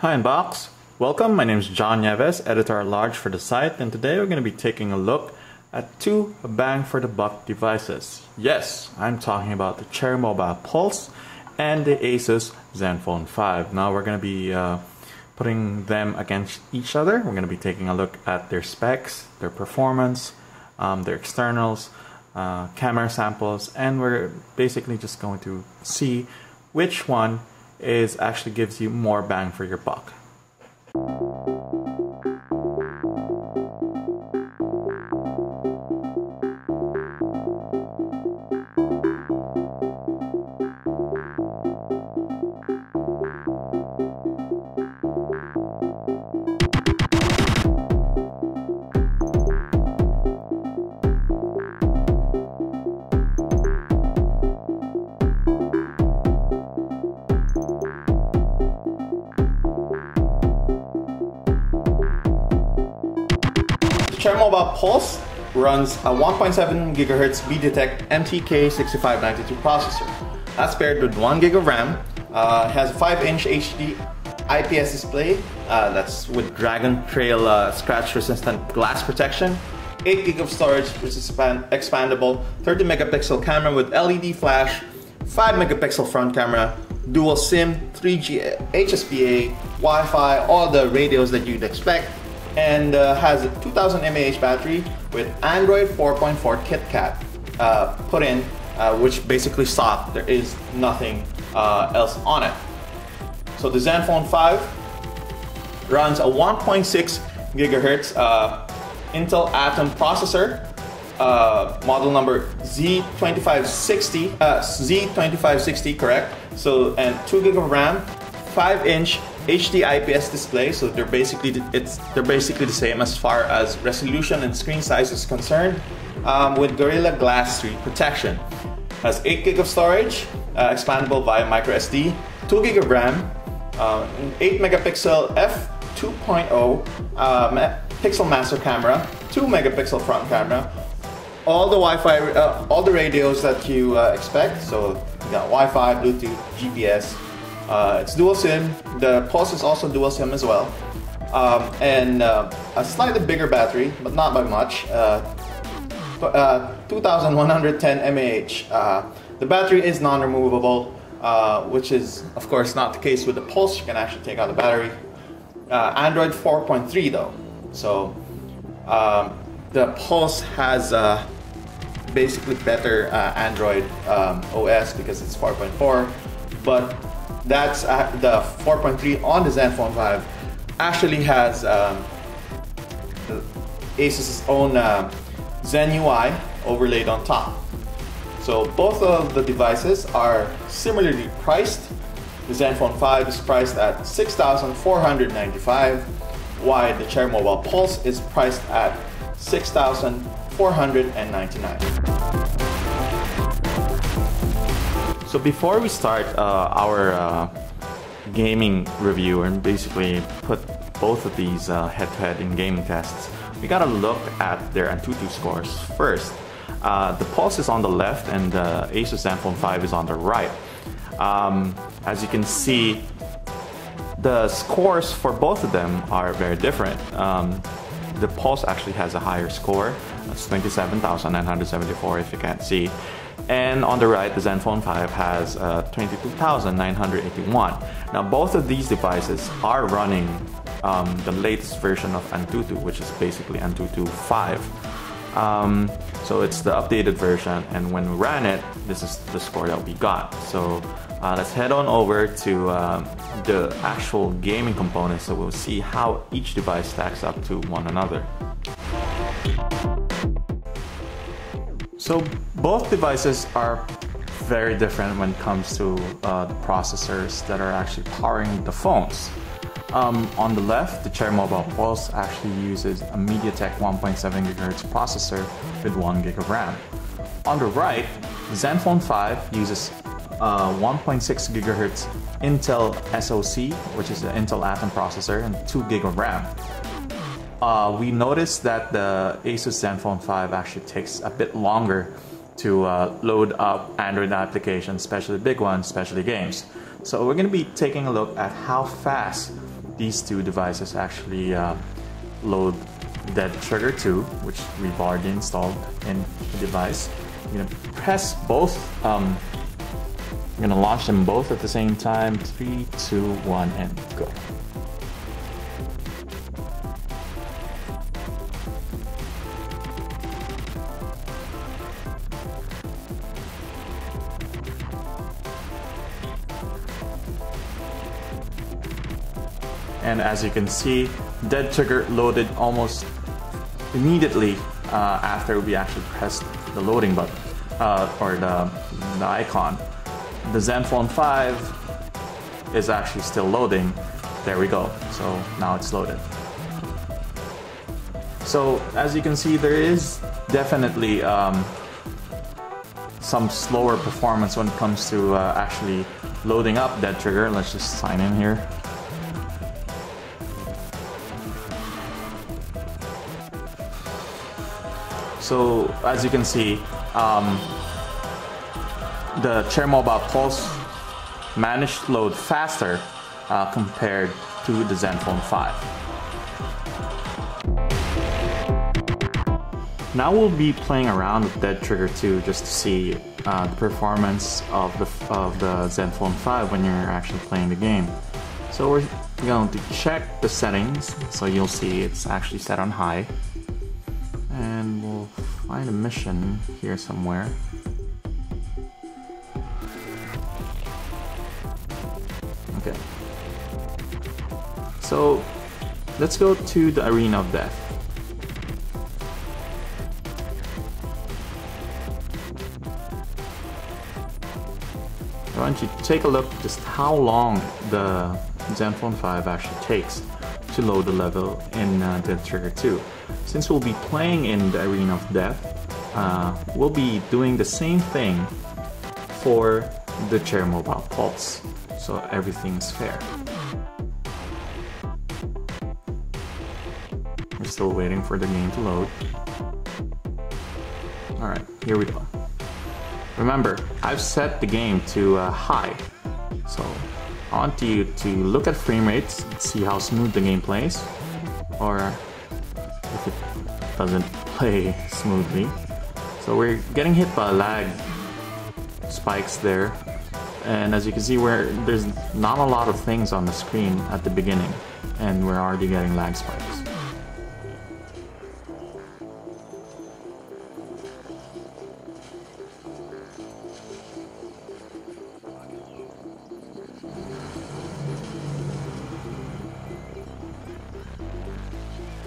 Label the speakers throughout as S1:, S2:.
S1: Hi Inbox! Welcome, my name is John Nieves, Editor-at-Large for the site, and today we're going to be taking a look at two bang-for-the-buck devices. Yes, I'm talking about the Cherry Mobile Pulse and the ASUS Zenfone 5. Now we're going to be putting them against each other. We're going to be taking a look at their specs, their performance, their externals, camera samples, and we're basically just going to see which one actually gives you more bang for your buck. Cherry Mobile Pulse runs a 1.7 GHz VDTech MTK6592 processor. That's paired with 1 GB of RAM. It has a 5-inch HD IPS display that's with Dragon Trail scratch-resistant glass protection. 8 GB of storage, which is expandable. 30 megapixel camera with LED flash. 5 megapixel front camera. Dual SIM, 3G HSPA, Wi-Fi, all the radios that you'd expect. And has a 2000 mAh battery with Android 4.4 KitKat put in, which basically stock. There is nothing else on it. So the Zenfone 5 runs a 1.6 GHz Intel Atom processor, model number Z2560, correct? So, and 2 GB of RAM, 5-inch HD IPS display, so they're basically the same as far as resolution and screen size is concerned, with Gorilla Glass 3 protection. Has 8 GB of storage, expandable via microSD, 2 GB of RAM, 8 megapixel f2.0 pixel master camera, 2 megapixel front camera, all the Wi-Fi, all the radios that you expect. So you got Wi-Fi, Bluetooth, GPS. It's dual SIM. The Pulse is also dual SIM as well, and a slightly bigger battery, but not by much. 2110 mAh. The battery is non-removable, which is of course not the case with the Pulse. You can actually take out the battery. Android 4.3 though, so the Pulse has basically better Android OS because it's 4.4, but that's the 4.3 on the Zenfone 5 actually has ASUS's own Zen UI overlaid on top. So both of the devices are similarly priced. The Zenfone 5 is priced at $6,495, while the Cherry Mobile Pulse is priced at $6,499. So before we start our gaming review and basically put both of these head-to-head in gaming tests, we gotta look at their AnTuTu scores first. The Pulse is on the left and the ASUS Zenfone 5 is on the right. As you can see, the scores for both of them are very different. The Pulse actually has a higher score. That's 27,974 if you can't see. And on the right, the Zenfone 5 has 22,981. Now, both of these devices are running the latest version of AnTuTu, which is basically AnTuTu 5. So it's the updated version, and when we ran it, this is the score that we got. So let's head on over to the actual gaming components, so we'll see how each device stacks up to one another. So both devices are very different when it comes to the processors that are actually powering the phones. On the left, the Cherry Mobile Pulse actually uses a MediaTek 1.7 GHz processor with 1 GB of RAM. On the right, the Zenfone 5 uses 1.6 GHz Intel SoC, which is the Intel Atom processor, and 2 GB of RAM. We noticed that the ASUS Zenfone 5 actually takes a bit longer to load up Android applications, especially big ones, especially games. So we're going to be taking a look at how fast
S2: these two devices actually load Dead Trigger 2, which we've already installed in the device. I'm gonna press both. I'm gonna launch them both at the same time. 3, 2, 1, and go. And as you can see, Dead Trigger loaded almost immediately after we actually pressed the loading button, or the icon. The Zenfone 5 is actually still loading. There we go. So now it's loaded. So as you can see, there is definitely some slower performance when it comes to actually loading up Dead Trigger. Let's just sign in here. So as you can see, the Chair Mobile Pulse managed to load faster compared to the Zenfone 5. Now we'll be playing around with Dead Trigger 2 just to see the performance of the Zenfone 5 when you're actually playing the game. So we're going to check the settings, so you'll see it's actually set on high. And we'll find a mission here somewhere. Okay. So let's go to the Arena of Death. I want you to take a look just how long the Zenfone 5 actually takes to load the level in Dead Trigger 2. Since we'll be playing in the Arena of Death, we'll be doing the same thing for the Chair Mobile Pulse, so everything's fair. We're still waiting for the game to load. Alright, here we go. Remember, I've set the game to high, so I want you to look at frame rates, see how smooth the game plays, or if it doesn't play smoothly. So we're getting hit by lag spikes there, and as you can see, there's not a lot of things on the screen at the beginning, and we're already getting lag spikes.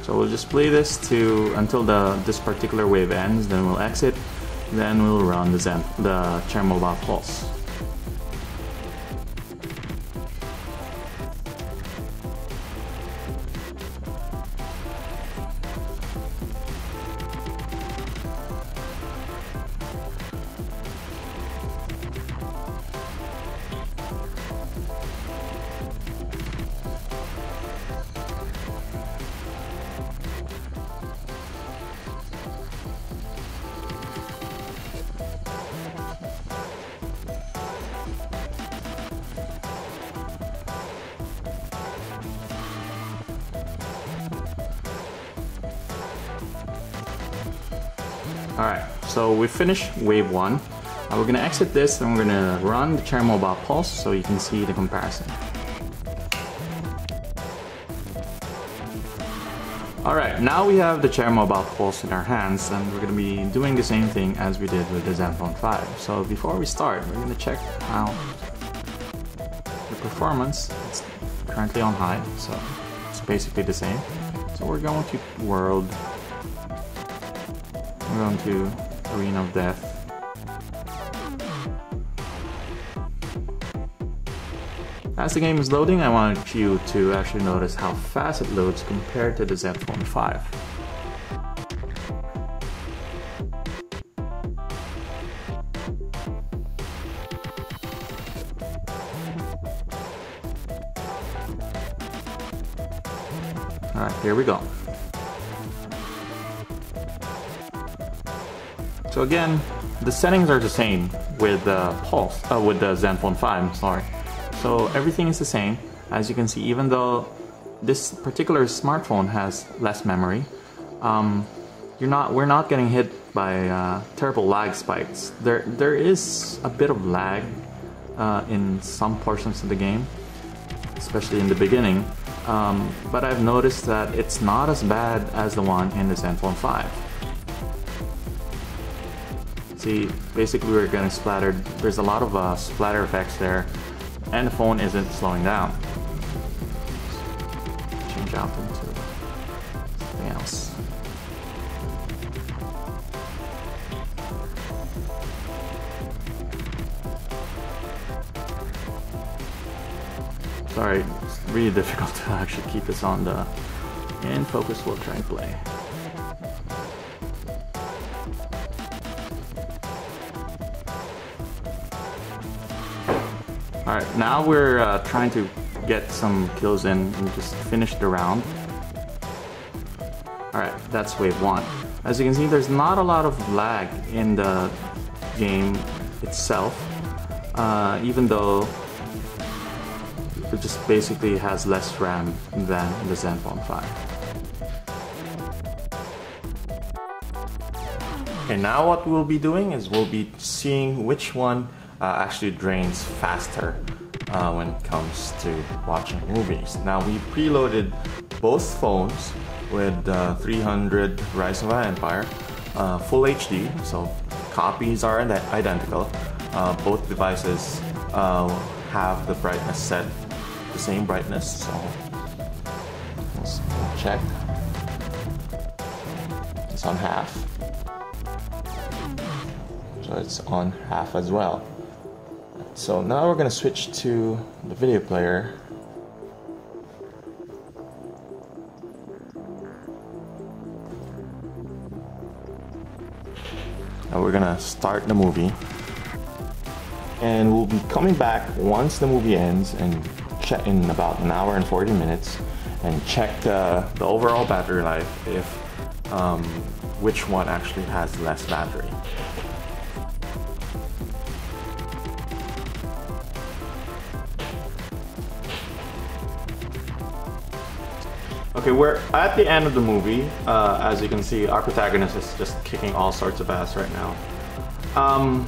S2: So we'll just play this until this particular wave ends, then we'll exit, then we'll run the Chair Mobile Pulse. Alright, so we finished wave 1. Now we're going to exit this and we're going to run the Chair Mobile Pulse so you can see the comparison. Alright, now we have the Chair Mobile Pulse in our hands and we're going to be doing the same thing as we did with the Zenfone 5. So before we start, we're going to check how the performance is currently on high, so it's basically the same. So we're going to World. We're going to Arena of Death. As the game is loading, I want you to actually notice how fast it loads compared to the Zenfone 5. Alright, here we go. So again, the settings are the same with the with the Zenfone 5, sorry. So everything is the same. As you can see, even though this particular smartphone has less memory. We're not getting hit by terrible lag spikes. There is a bit of lag in some portions of the game, especially in the beginning. But I've noticed that it's not as bad as the one in the Zenfone 5. See, basically we're getting splattered. There's a lot of splatter effects there, and the phone isn't slowing down. Change out into something else. Sorry, it's really difficult to actually keep this on the in focus. We'll try and play. Alright, now we're trying to get some kills in and just finish the round. Alright, that's wave 1. As you can see, there's not a lot of lag in the game itself, even though it just basically has less RAM than the Zenfone 5. Okay, now what we'll be doing is we'll be seeing which one actually drains faster when it comes to watching movies. Now we preloaded both phones with 300 Rise of an Empire, full HD, so copies are identical. Both devices have the brightness set the same brightness, so let's check. It's on half, so it's on half as well. So now we're going to switch to the video player. Now we're going to start the movie. And we'll be coming back once the movie ends and check in about an hour and 40 minutes and check the overall battery life, if which one actually has less battery. Okay, we're at the end of the movie. As you can see, our protagonist is just kicking all sorts of ass right now.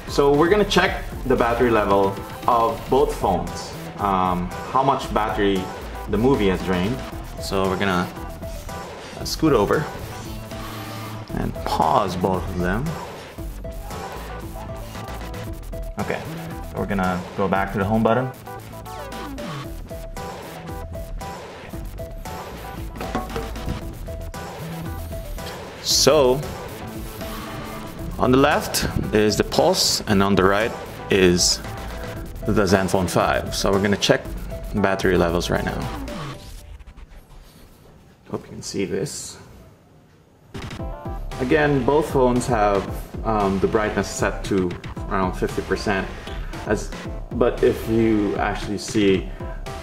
S2: So we're gonna check the battery level of both phones, how much battery the movie has drained. So we're gonna scoot over and pause both of them. Okay, so we're gonna go back to the home button. So, on the left is the Pulse, and on the right is the Zenfone 5. So we're gonna check battery levels right now. Hope you can see this. Again, both phones have the brightness set to around 50%. But if you actually see,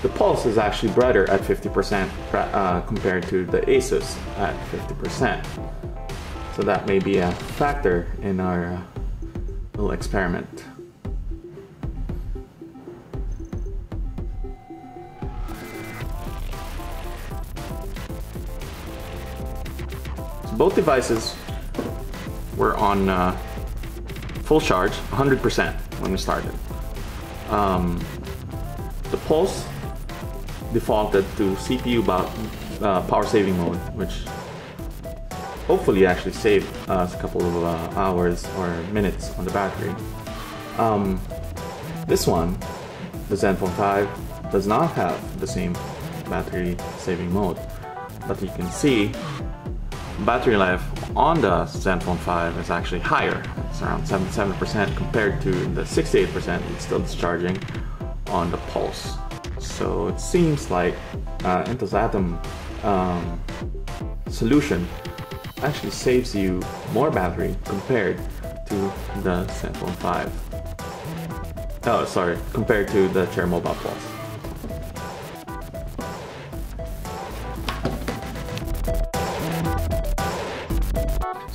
S2: the Pulse is actually brighter at 50% compared to the ASUS at 50%. So that may be a factor in our little experiment. So both devices were on full charge, 100% when we started. The Pulse defaulted to CPU power saving mode, which hopefully actually saved us a couple of hours or minutes on the battery. This one, the Zenfone 5, does not have the same battery saving mode, but you can see battery life on the Zenfone 5 is actually higher. It's around 77% compared to the 68% it's still discharging on the Pulse. So it seems like Intel's Atom solution actually saves you more battery compared to the Zenfone 5. Oh, sorry, compared to the Chair Mobile Pulse.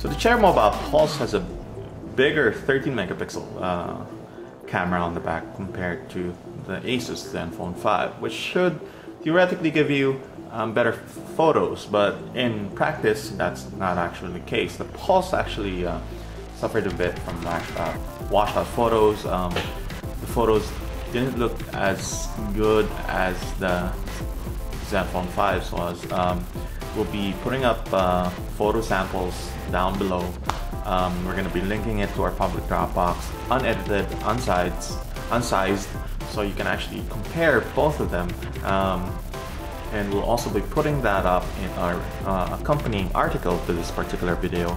S2: So the Chair Mobile Pulse has a bigger 13 megapixel camera on the back compared to the ASUS Zenfone 5, which should
S1: theoretically give you better photos, but in practice, that's not actually the case. The Pulse actually suffered a bit from washed out photos. The photos didn't look as good as the Zenfone 5 was. We'll be putting up photo samples down below. We're going to be linking it to our public Dropbox, unedited, unsized, so you can actually compare both of them. And we'll also be putting that up in our accompanying article to this particular video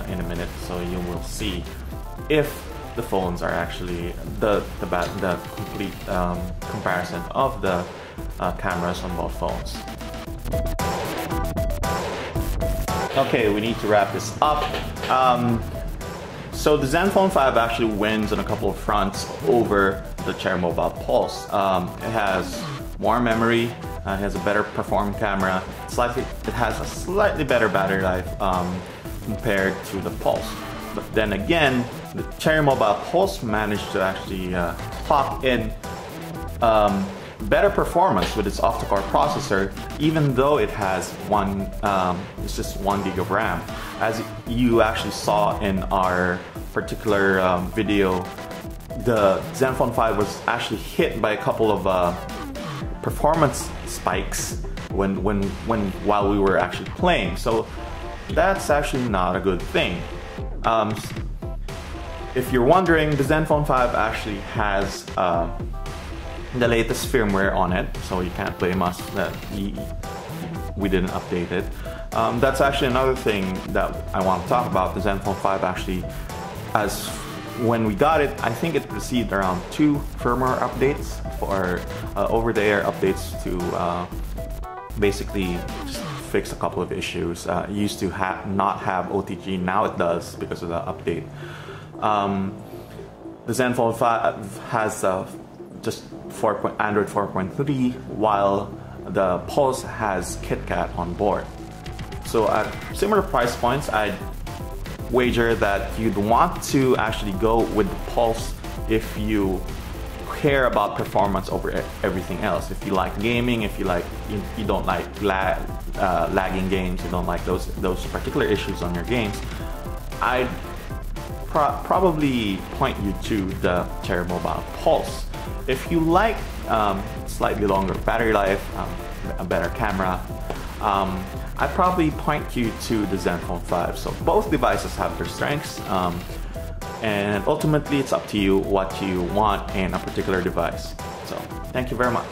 S1: in a minute, so you will see if the phones are actually the complete comparison of the cameras on both phones. Okay, we need to wrap this up. So the Zenfone 5 actually wins on a couple of fronts over the Cherry Mobile Pulse. It has more memory, it has a better performing camera, it has a slightly better battery life compared to the Pulse. But then again, the Cherry Mobile Pulse managed to actually clock in better performance with its octa-core processor, even though it has it's just 1 gig of RAM. As you actually saw in our particular video, the Zenfone 5 was actually hit by a couple of performance spikes while we were actually playing. So that's actually not a good thing. If you're wondering, the Zenfone 5 actually has the latest firmware on it, so you can't blame us that we didn't update it. That's actually another thing that I want to talk about. The Zenfone 5 actually, when we got it, I think it received around 2 firmware updates for over-the-air updates to basically just fix a couple of issues. It used to not have OTG, now it does because of the update. The Zenfone 5 has just Android 4.3, while the Pulse has KitKat on board. So at similar price points, I'd wager that you'd want to actually go with the Pulse if you care about performance over everything else. If you like gaming, if you don't like lagging games, you don't like those particular issues on your games, I'd probably point you to the Cherry Mobile Pulse. If you like slightly longer battery life, a better camera, I'd probably point you to the Zenfone 5. So both devices have their strengths, and ultimately it's up to you what you want in a particular device. So thank you very much.